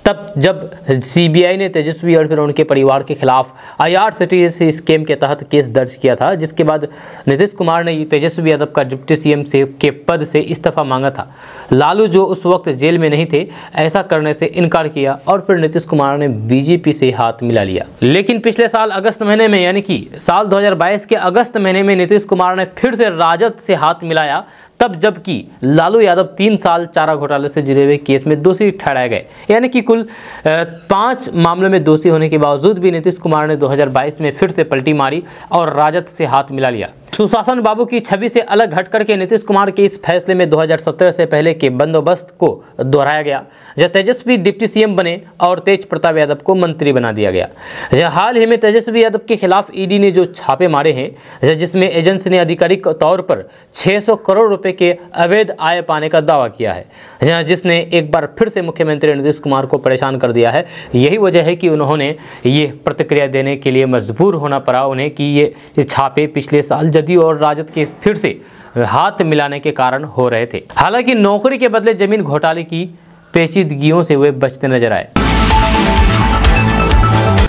तब जब सीबीआई ने तेजस्वी और फिर उनके परिवार के खिलाफ IRCTC स्कैम के तहत केस दर्ज किया था, जिसके बाद नीतीश कुमार ने तेजस्वी यादव का डिप्टी सीएम के पद से इस्तीफा मांगा था। लालू जो उस वक्त जेल में नहीं थे, ऐसा करने से इनकार किया और फिर नीतीश कुमार ने बीजेपी से हाथ मिला लिया। लेकिन पिछले साल अगस्त महीने में, यानी कि साल 2022 के अगस्त महीने में नीतीश कुमार ने फिर से राजद से हाथ मिलाया, तब जबकि लालू यादव 3 साल चारा घोटाले से जुड़े हुए केस में दोषी ठहराए गए। यानी कि कुल 5 मामलों में दोषी होने के बावजूद भी नीतीश कुमार ने 2022 में फिर से पलटी मारी और राजद से हाथ मिला लिया। सुशासन बाबू की छवि से अलग हटकर के नीतीश कुमार के इस फैसले में 2017 से पहले के बंदोबस्त को दोहराया गया, जब तेजस्वी डिप्टी सीएम बने और तेज प्रताप यादव को मंत्री बना दिया गया। हाल ही में तेजस्वी यादव के खिलाफ ईडी ने जो छापे मारे हैं, जिसमें एजेंसी ने आधिकारिक तौर पर 600 करोड़ रुपए के अवैध आय पाने का दावा किया है, जिसने एक बार फिर से मुख्यमंत्री नीतीश कुमार को परेशान कर दिया है। यही वजह है कि उन्होंने ये प्रतिक्रिया देने के लिए मजबूर होना पड़ा उन्हें कि ये छापे पिछले साल जदयू और राजद के फिर से हाथ मिलाने के कारण हो रहे थे। हालांकि नौकरी के बदले जमीन घोटाले की पेचीदगियों से वे बचते नजर आए।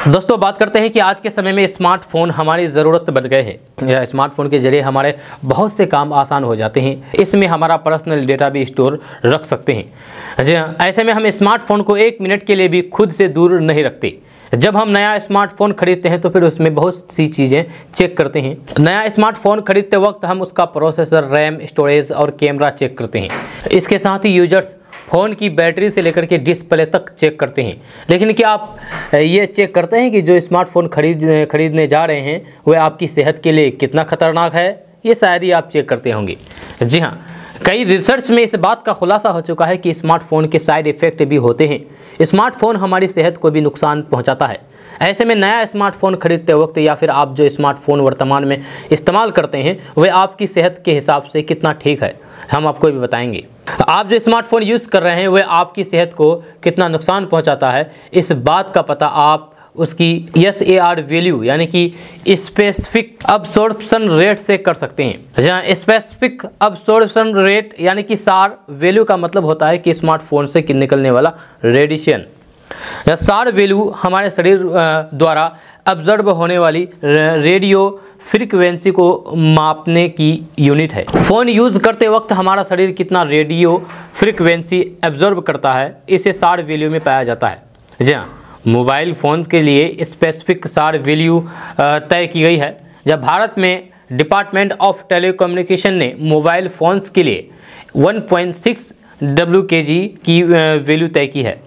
दोस्तों, बात करते हैं कि आज के समय में स्मार्टफोन हमारी ज़रूरत बन गए हैं। या स्मार्टफोन के जरिए हमारे बहुत से काम आसान हो जाते हैं। इसमें हमारा पर्सनल डेटा भी स्टोर रख सकते हैं। जी हाँ, ऐसे में हम स्मार्टफोन को 1 मिनट के लिए भी खुद से दूर नहीं रखते। जब हम नया स्मार्टफोन खरीदते हैं तो फिर उसमें बहुत सी चीज़ें चेक करते हैं। नया स्मार्टफोन खरीदते वक्त हम उसका प्रोसेसर, रैम, स्टोरेज और कैमरा चेक करते हैं। इसके साथ ही यूजर्स फ़ोन की बैटरी से लेकर के डिस्प्ले तक चेक करते हैं। लेकिन क्या आप ये चेक करते हैं कि जो स्मार्टफोन खरीदने जा रहे हैं वह आपकी सेहत के लिए कितना खतरनाक है? ये शायद ही आप चेक करते होंगे। जी हाँ, कई रिसर्च में इस बात का खुलासा हो चुका है कि स्मार्टफोन के साइड इफ़ेक्ट भी होते हैं। स्मार्टफोन हमारी सेहत को भी नुकसान पहुंचाता है। ऐसे में नया स्मार्टफोन खरीदते वक्त या फिर आप जो स्मार्टफोन वर्तमान में इस्तेमाल करते हैं वह आपकी सेहत के हिसाब से कितना ठीक है, हम आपको भी बताएंगे। आप जो स्मार्टफोन यूज़ कर रहे हैं वह आपकी सेहत को कितना नुकसान पहुँचाता है, इस बात का पता आप उसकी SAR वैल्यू यानी कि स्पेसिफिक अब्सॉर्प्शन रेट से कर सकते हैं। जहाँ स्पेसिफिक अब्सॉर्प्शन रेट यानी कि SAR वैल्यू का मतलब होता है कि स्मार्टफोन से निकलने वाला रेडिएशन। SAR वैल्यू हमारे शरीर द्वारा ऑब्जर्व होने वाली रेडियो फ्रीक्वेंसी को मापने की यूनिट है। फ़ोन यूज़ करते वक्त हमारा शरीर कितना रेडियो फ्रीक्वेंसी ऑब्जर्व करता है, इसे SAR वैल्यू में पाया जाता है। जी हाँ, मोबाइल फ़ोन्स के लिए स्पेसिफिक SAR वैल्यू तय की गई है। जब भारत में डिपार्टमेंट ऑफ टेलीकम्युनिकेशन ने मोबाइल फ़ोन्स के लिए 1.6 WKG की वैल्यू तय की है।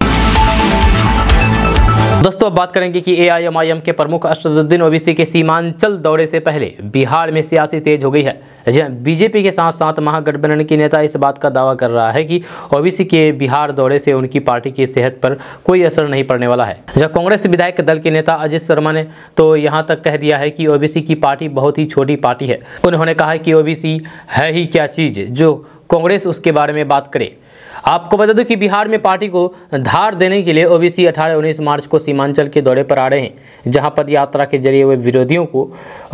दोस्तों, अब बात करेंगे कि AIMIM के प्रमुख असदुद्दीन ओवैसी के सीमांचल दौरे से पहले बिहार में सियासी तेज हो गई है। बीजेपी के साथ साथ महागठबंधन की नेता इस बात का दावा कर रहा है कि ओवैसी के बिहार दौरे से उनकी पार्टी की सेहत पर कोई असर नहीं पड़ने वाला है। जब कांग्रेस विधायक दल के नेता अजित शर्मा ने तो यहाँ तक कह दिया है कि ओवैसी की पार्टी बहुत ही छोटी पार्टी है। उन्होंने कहा कि ओवैसी है ही क्या चीज़ जो कांग्रेस उसके बारे में बात करे। आपको बता दूं कि बिहार में पार्टी को धार देने के लिए ओवैसी 18-19 मार्च को सीमांचल के दौरे पर आ रहे हैं, जहां पद यात्रा के जरिए वे विरोधियों को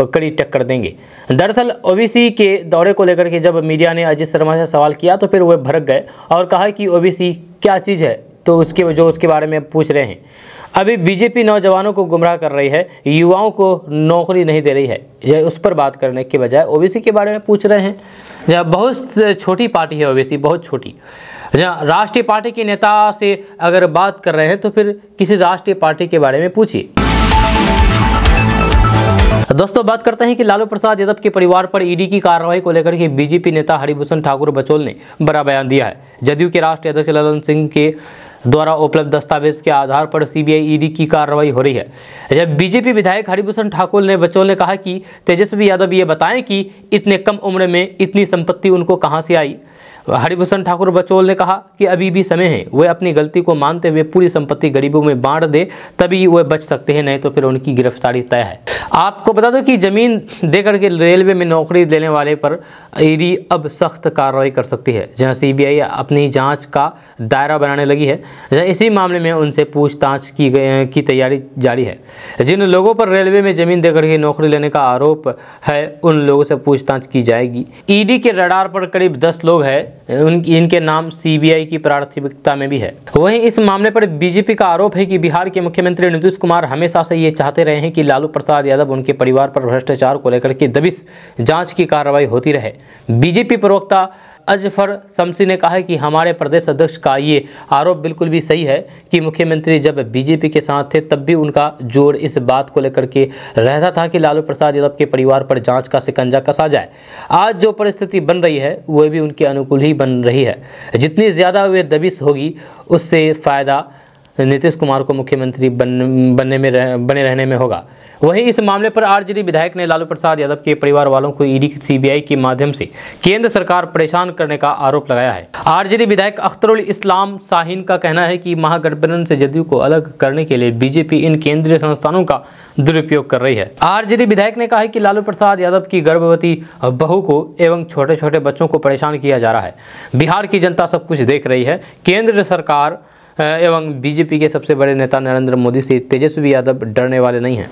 कड़ी टक्कर देंगे। दरअसल ओवैसी के दौरे को लेकर के जब मीडिया ने अजित शर्मा से सवाल किया तो फिर वे भड़क गए और कहा कि ओवैसी क्या चीज़ है, तो उसके बारे में पूछ रहे हैं। अभी बीजेपी नौजवानों को गुमराह कर रही है, युवाओं को नौकरी नहीं दे रही है, यह उस पर बात करने के बजाय ओवैसी के बारे में पूछ रहे हैं। यह बहुत छोटी पार्टी है ओवैसी, बहुत छोटी। जहाँ राष्ट्रीय पार्टी के नेता से अगर बात कर रहे हैं तो फिर किसी राष्ट्रीय पार्टी के बारे में पूछिए। दोस्तों, बात करते हैं कि लालू प्रसाद यादव के परिवार पर ईडी की कार्रवाई को लेकर के बीजेपी नेता हरिभूषण ठाकुर बचौल ने बड़ा बयान दिया है। जदयू के राष्ट्रीय अध्यक्ष ललन सिंह के द्वारा उपलब्ध दस्तावेज के आधार पर सीबीआई ईडी की कार्रवाई हो रही है। जब बीजेपी विधायक हरिभूषण ठाकुर बचौल ने कहा कि तेजस्वी यादव ये बताएं कि इतने कम उम्र में इतनी संपत्ति उनको कहां से आई। हरिभूषण ठाकुर बचौल ने कहा कि अभी भी समय है, वे अपनी गलती को मानते हुए पूरी संपत्ति गरीबों में बांट दे, तभी वे बच सकते हैं, नहीं तो फिर उनकी गिरफ्तारी तय है। आपको बता दो कि जमीन देकर के रेलवे में नौकरी देने वाले पर ईडी अब सख्त कार्रवाई कर सकती है, जहां सीबीआई अपनी जांच का दायरा बनाने लगी है। जहां इसी मामले में उनसे पूछताछ की तैयारी जारी है। जिन लोगों पर रेलवे में जमीन देकर के नौकरी लेने का आरोप है उन लोगों से पूछताछ की जाएगी। ईडी के रडार पर करीब 10 लोग हैं, इनके नाम सीबीआई की प्राथमिकता में भी है। वहीं इस मामले पर बीजेपी का आरोप है कि बिहार के मुख्यमंत्री नीतीश कुमार हमेशा से ये चाहते रहे हैं कि लालू प्रसाद यादव उनके परिवार पर भ्रष्टाचार को लेकर के दबिश जांच की कार्रवाई होती रहे। बीजेपी प्रवक्ता अजफर शम्सी ने कहा है कि हमारे प्रदेश अध्यक्ष का ये आरोप बिल्कुल भी सही है कि मुख्यमंत्री जब बीजेपी के साथ थे तब भी उनका जोर इस बात को लेकर के रहता था कि लालू प्रसाद यादव के परिवार पर जांच का शिकंजा कसा जाए। आज जो परिस्थिति बन रही है वह भी उनके अनुकूल ही बन रही है। जितनी ज़्यादा वे दबिश होगी उससे फ़ायदा नीतीश कुमार को मुख्यमंत्री बने रहने में होगा। वहीं इस मामले पर आरजेडी विधायक ने लालू प्रसाद यादव के परिवार वालों को ईडी सीबीआई के माध्यम से केंद्र सरकार परेशान करने का आरोप लगाया है। आरजेडी विधायक अख्तरुल इस्लाम शाहीन का कहना है कि महागठबंधन से जदयू को अलग करने के लिए बीजेपी इन केंद्रीय संस्थानों का दुरुपयोग कर रही है। आरजेडी विधायक ने कहा है कि लालू प्रसाद यादव की गर्भवती बहू को एवं छोटे छोटे बच्चों को परेशान किया जा रहा है। बिहार की जनता सब कुछ देख रही है। केंद्र सरकार एवं बीजेपी के सबसे बड़े नेता नरेंद्र मोदी से तेजस्वी यादव डरने वाले नहीं हैं।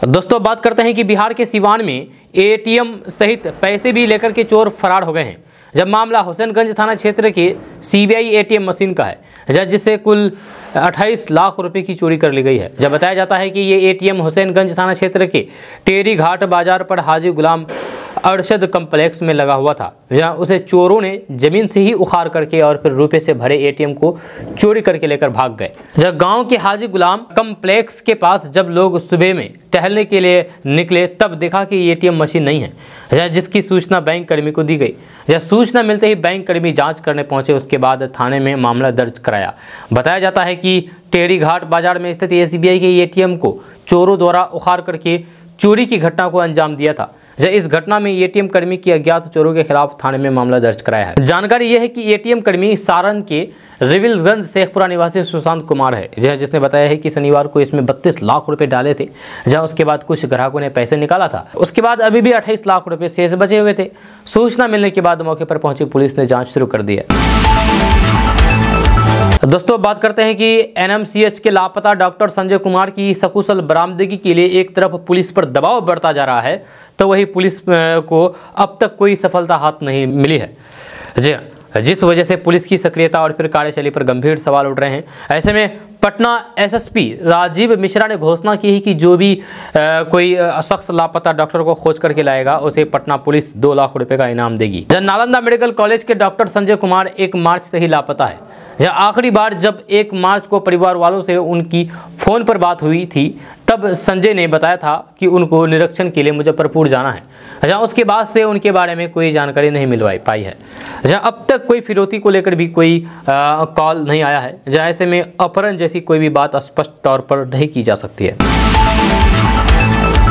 दोस्तों बात करते हैं कि बिहार के सिवान में एटीएम सहित पैसे भी लेकर के चोर फरार हो गए हैं। जब मामला हुसैनगंज थाना क्षेत्र के सीबीआई एटीएम मशीन का है, जिससे कुल 28 लाख रुपए की चोरी कर ली गई है। जब बताया जाता है कि ये एटीएम हुसैनगंज थाना क्षेत्र के टेरी घाट बाजार पर हाजी गुलाम अरशद कम्प्लेक्स में लगा हुआ था, जहां उसे चोरों ने जमीन से ही उखाड़ करके और फिर रुपए से भरे एटीएम को चोरी करके लेकर भाग गए। जब गांव के हाजी गुलाम कम्प्लेक्स के पास जब लोग सुबह में टहलने के लिए निकले तब देखा कि एटीएम मशीन नहीं है, जिसकी सूचना बैंक कर्मी को दी गई। यह सूचना मिलते ही बैंक कर्मी जांच करने पहुंचे। उसके बाद थाने में मामला दर्ज कराया। बताया जाता है कि टेरी घाट बाजार में स्थित एसबीआई के एटीएम को चोरों द्वारा उखाड़ करके चोरी की घटना को अंजाम दिया था। इस घटना में एटीएम कर्मी की अज्ञात चोरों के खिलाफ थाने में मामला दर्ज कराया है। जानकारी यह है कि एटीएम कर्मी सारण के रिविलगंज शेखपुरा निवासी सुशांत कुमार है, जिसने बताया है कि शनिवार को इसमें 32 लाख रुपए डाले थे। जहां उसके बाद कुछ ग्राहकों ने पैसे निकाला था। उसके बाद अभी भी 28 लाख रुपए शेष बचे हुए थे। सूचना मिलने के बाद मौके पर पहुंची पुलिस ने जाँच शुरू कर दी है। दोस्तों बात करते हैं कि एनएमसीएच के लापता डॉक्टर संजय कुमार की सकुशल बरामदगी के लिए एक तरफ पुलिस पर दबाव बढ़ता जा रहा है, तो वही पुलिस को अब तक कोई सफलता हाथ नहीं मिली है। जी, जिस वजह से पुलिस की सक्रियता और फिर कार्यशैली पर गंभीर सवाल उठ रहे हैं। ऐसे में पटना एसएसपी राजीव मिश्रा ने घोषणा की है कि जो भी कोई शख्स लापता डॉक्टर को खोज करके लाएगा उसे पटना पुलिस 2 लाख रुपए का इनाम देगी। नालंदा मेडिकल कॉलेज के डॉक्टर संजय कुमार 1 मार्च से ही लापता है। यह आखिरी बार जब 1 मार्च को परिवार वालों से उनकी फ़ोन पर बात हुई थी तब संजय ने बताया था कि उनको निरीक्षण के लिए मुजफ्फरपुर जाना है। जहाँ उसके बाद से उनके बारे में कोई जानकारी नहीं मिल पाई है। जहाँ अब तक कोई फिरौती को लेकर भी कोई कॉल नहीं आया है। जहाँ ऐसे में अपहरण जैसी कोई भी बात स्पष्ट तौर पर नहीं की जा सकती है।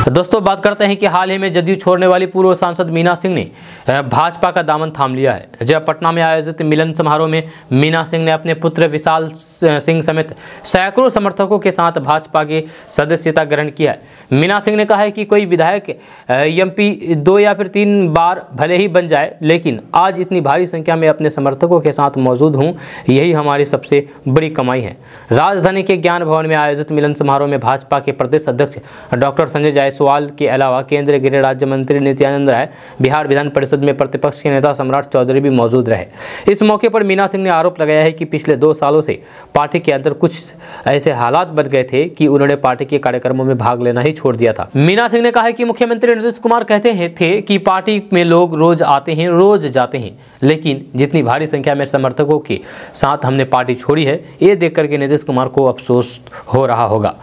दोस्तों बात करते हैं कि हाल ही में जदयू छोड़ने वाली पूर्व सांसद मीना सिंह ने भाजपा का दामन थाम लिया है। जब पटना में आयोजित मिलन समारोह में मीना सिंह ने अपने पुत्र विशाल सिंह समेत सैकड़ों समर्थकों के साथ भाजपा की सदस्यता ग्रहण किया है। मीना सिंह ने कहा है कि कोई विधायक एमपी 2 या फिर 3 बार भले ही बन जाए, लेकिन आज इतनी भारी संख्या में अपने समर्थकों के साथ मौजूद हूँ, यही हमारी सबसे बड़ी कमाई है। राजधानी के ज्ञान भवन में आयोजित मिलन समारोह में भाजपा के प्रदेश अध्यक्ष डॉक्टर संजय जायसवाल के अलावा केंद्रीय गृह राज्य मंत्री नित्यानंद राय, बिहार विधान परिषद में प्रतिपक्ष के नेता सम्राट चौधरी भी मौजूद रहे। इस मौके पर मीना सिंह ने आरोप लगाया है कि पिछले 2 सालों से पार्टी के अंदर कुछ ऐसे हालात बन गए थे कि उन्होंने पार्टी के कार्यक्रमों में भाग लेना ही छोड़ दिया था। मीना सिंह ने कहा है कि मुख्यमंत्री नीतीश कुमार कहते थे कि पार्टी में लोग रोज आते हैं रोज जाते हैं, लेकिन जितनी भारी संख्या में समर्थकों के साथ हमने पार्टी छोड़ी है, ये देख करके नीतीश कुमार को अफसोस हो रहा होगा।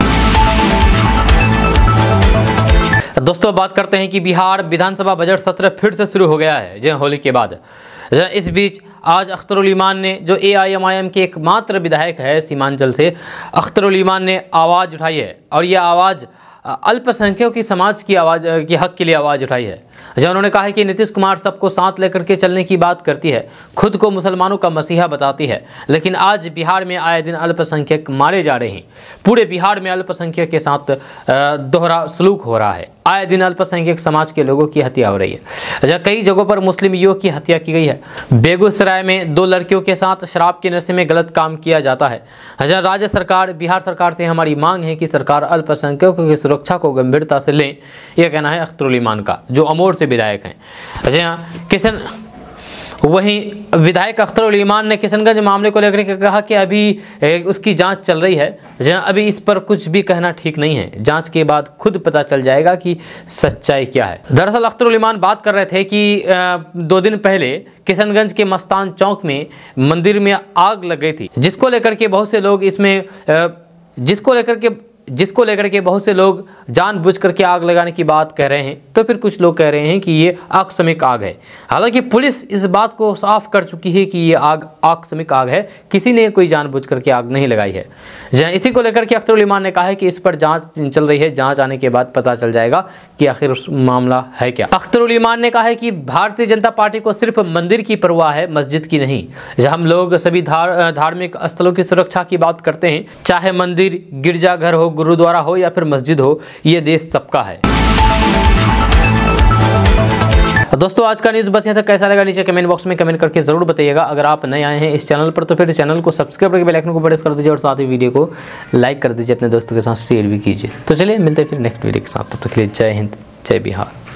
दोस्तों बात करते हैं कि बिहार विधानसभा बजट सत्र फिर से शुरू हो गया है, जय होली के बाद। इस बीच आज अख्तरुल ईमान ने, जो एआईएमआईएम के एकमात्र विधायक है सीमांचल से, अख्तरुल ईमान ने आवाज़ उठाई है और यह आवाज़ अल्पसंख्यकों की समाज की आवाज़ की हक के लिए आवाज़ उठाई है। जहाँ उन्होंने कहा है कि नीतीश कुमार सबको साथ लेकर के चलने की बात करती है, खुद को मुसलमानों का मसीहा बताती है, लेकिन आज बिहार में आए दिन अल्पसंख्यक मारे जा रहे हैं। पूरे बिहार में अल्पसंख्यक के साथ दोहरा सलूक हो रहा है। आए दिन अल्पसंख्यक समाज के लोगों की हत्या हो रही है। जहाँ कई जगहों पर मुस्लिम युवक की हत्या की गई है। बेगूसराय में 2 लड़कियों के साथ शराब के नशे में गलत काम किया जाता है। जहाँ राज्य सरकार, बिहार सरकार से हमारी मांग है कि सरकार अल्पसंख्यकों की सुरक्षा को गंभीरता से लें, यह कहना है अख्तरुल ईमान का, जो अमोर से विधायक हैं। जी हाँ, वहीं विधायक अख्तरुल ईमान ने किशनगंज मामले को लेकर के कहा कि अभी उसकी जांच चल रही है। जहां अभी इस पर कुछ भी कहना ठीक नहीं है, जांच के बाद खुद पता चल जाएगा कि सच्चाई क्या है। दरअसल अख्तरुल ईमान बात कर रहे थे कि 2 दिन पहले किशनगंज के मस्तान चौक में मंदिर में आग लग गई थी, जिसको लेकर के बहुत से लोग जिसको लेकर के बहुत से लोग जानबूझ करके आग लगाने की बात कह रहे हैं। तो फिर कुछ लोग कह रहे हैं कि ये आकस्मिक आग है। हालांकि पुलिस इस बात को साफ कर चुकी है कि ये आग आकस्मिक आग है, किसी ने कोई जानबूझ करके आग नहीं लगाई है। जहाँ इसी को लेकर के अख्तरुल ईमान ने कहा है कि इस पर जांच चल रही है, जांच आने के बाद पता चल जाएगा कि आखिर मामला है क्या। अख्तरुल ईमान ने कहा है कि भारतीय जनता पार्टी को सिर्फ मंदिर की परवाह है, मस्जिद की नहीं। जहाँ हम लोग सभी धार्मिक स्थलों की सुरक्षा की बात करते हैं, चाहे मंदिर, गिरजाघर हो, गुरुद्वारा हो या फिर मस्जिद हो, ये देश सबका है। दोस्तों आज का न्यूज़ बस यहाँ तक। कैसा लगा नीचे कमेंट बॉक्स में कमेंट करके जरूर बताइएगा। अगर आप नए आए हैं इस चैनल पर तो फिर चैनल को सब्सक्राइब करके बेल आइकन को प्रेस कर दीजिए और साथ ही वीडियो को लाइक कर दीजिए, अपने दोस्तों के साथ शेयर भी कीजिए। तो चलिए मिलते हैं फिर नेक्स्ट वीडियो के साथ। तब तक के लिए जय हिंद, जय बिहार।